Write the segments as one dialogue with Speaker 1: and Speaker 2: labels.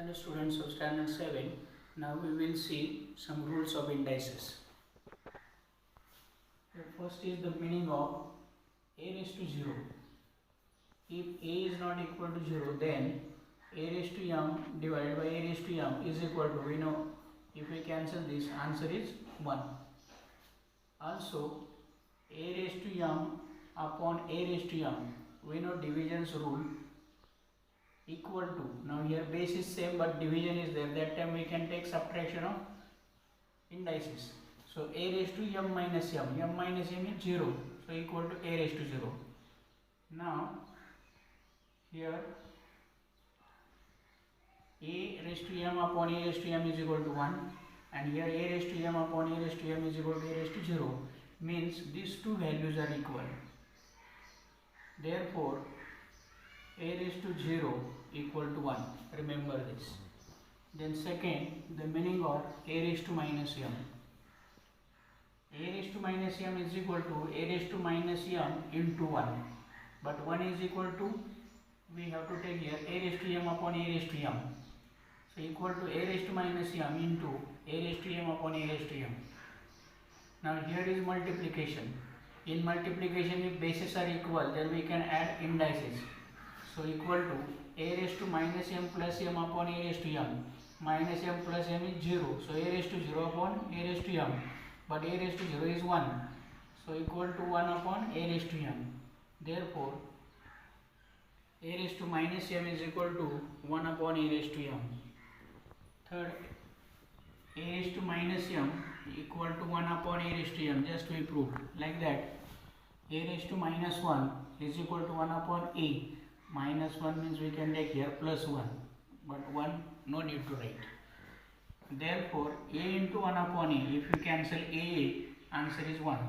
Speaker 1: Hello students of standard 7. Now we will see some rules of indices. The first is the meaning of a raised to 0. If a is not equal to 0, then a raised to m divided by a raised to m is equal to, we know, if we cancel this, answer is 1. Also, a raised to m upon a raised to m, we know division's rule, equal to, now here base is same but division is there, that time we can take subtraction of indices. So a raised to m minus m is 0, so equal to a raised to 0. Now here a raised to m upon a raised to m is equal to 1, and here a raised to m upon a raised to m is equal to a raised to 0, means these two values are equal. Therefore a raised to 0 equal to 1. Remember this. Then second, the meaning of a raised to minus m. A raised to minus m is equal to a raised to minus m into 1. But 1 is equal to, we have to take here a raised to m upon a raised to m. So equal to a raised to minus m into a raised to m upon a raised to m. Now here is multiplication. In multiplication, if bases are equal, then we can add indices. So equal to a raised to minus m plus m upon a raised to m. Minus m plus m is 0. So a raised to 0 upon a raised to m. But a raised to 0 is 1. So equal to 1 upon a raised to m. Therefore, a raised to minus m is equal to 1 upon a raised to m. Third, a raised to minus m equal to 1 upon a raised to m. Just we proved like that. A raised to minus 1 is equal to 1 upon a. Minus 1 means we can take here plus 1, but 1 no need to write. Therefore a into 1 upon a, if you cancel a, answer is 1.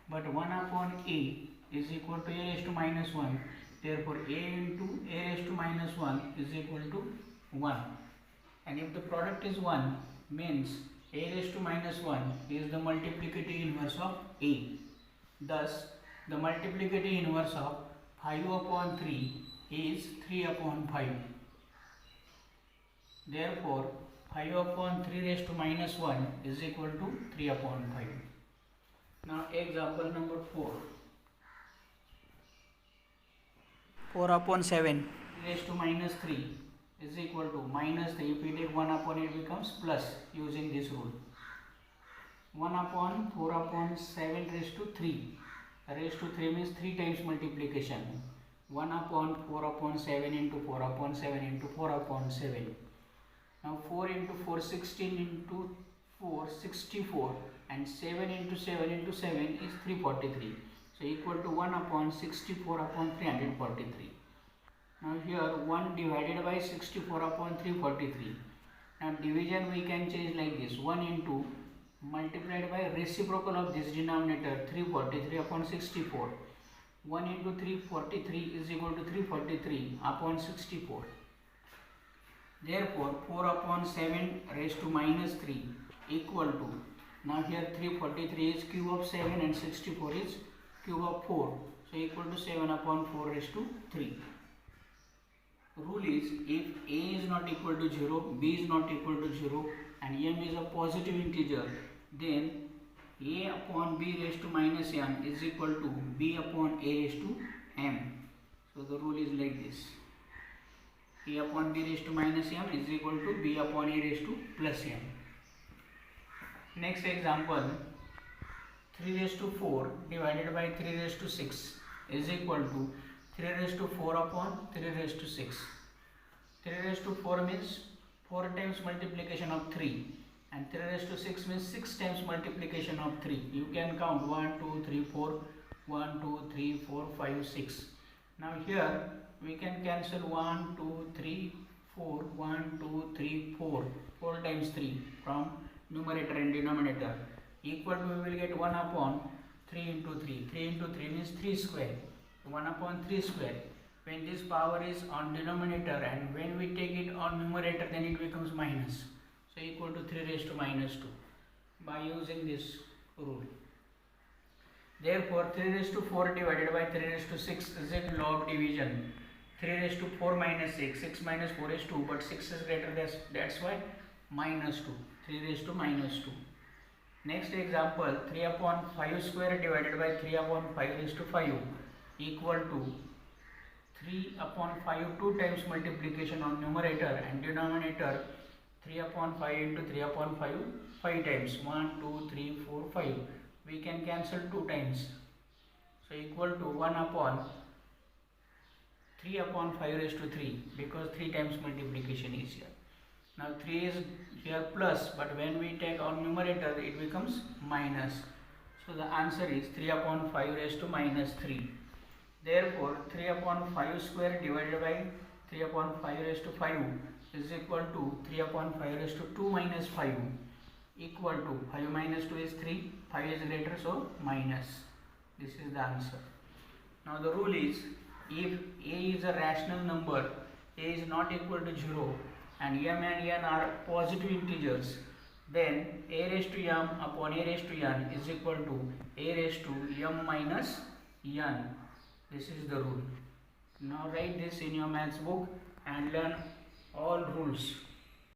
Speaker 1: But 1 upon a is equal to a raised to minus 1. Therefore a into a raised to minus 1 is equal to 1. And if the product is 1, means a raised to minus 1 is the multiplicative inverse of a. Thus the multiplicative inverse of 5 upon 3 is 3 upon 5. Therefore 5 upon 3 raised to minus 1 is equal to 3 upon 5. Now example number 4. 4 upon 7 raised to minus 3 is equal to minus 3. If we take 1 upon it becomes plus, using this rule. 1 upon 4 upon 7 raised to 3. Raised to 3 means 3 times multiplication. 1 upon 4 upon 7 into 4 upon 7 into 4 upon 7. Now 4 into 4, 16 into 4, 64, and 7 into 7 into 7 is 343. So equal to 1 upon 64 upon 343. Now here 1 divided by 64 upon 343. Now division we can change like this. 1 into multiplied by reciprocal of this denominator, 343 upon 64. 1 into 343 is equal to 343 upon 64. Therefore 4 upon 7 raised to minus 3 equal to, now here 343 is cube of 7 and 64 is cube of 4. So equal to 7 upon 4 raised to 3. Rule is, if a is not equal to 0, b is not equal to 0, and m is a positive integer, then a upon b raised to minus m is equal to b upon a raised to m. So the rule is like this. A upon b raised to minus m is equal to b upon a raised to plus m. Next example, 3 raised to 4 divided by 3 raised to 6 is equal to 3 raised to 4 upon 3 raised to 6. 3 raised to 4 means 4 times multiplication of 3, and 3 raised to 6 means 6 times multiplication of 3. You can count 1, 2, 3, 4, 1, 2, 3, 4, 5, 6. Now here we can cancel 1, 2, 3, 4, 1, 2, 3, 4, 4 times 3 from numerator and denominator. Equal to, we will get 1 upon 3 into 3. 3 into 3 means 3 square. 1 upon 3 square. When this power is on denominator and when we take it on numerator, then it becomes minus. So equal to 3 raised to minus 2 by using this rule. Therefore 3 raised to 4 divided by 3 raised to 6 is a law of division. 3 raised to 4 minus 6, 6 minus 4 is 2, but 6 is greater than, that's why minus 2, 3 raised to minus 2. Next example, 3 upon 5 square divided by 3 upon 5 raised to 5 equal to 3 upon 5 2 times multiplication on numerator and denominator 3 upon 5 into 3 upon 5 5 times 1, 2, 3, 4, 5. We can cancel 2 times. So equal to 1 upon 3 upon 5 raised to 3 because 3 times multiplication is here. Now 3 is here plus, but when we take on numerator it becomes minus. So the answer is 3 upon 5 raised to minus 3. Therefore 3 upon 5 square divided by 3 upon 5 raised to 5 is equal to 3 upon 5 raised to 2 minus 5 equal to 5 minus 2 is 3, 5 is greater, so minus. This is the answer. Now the rule is, if a is a rational number, a is not equal to 0 and m and n are positive integers, then a raised to m upon a raised to n is equal to a raised to m minus n. This is the rule. Now write this in your maths book and learn all rules.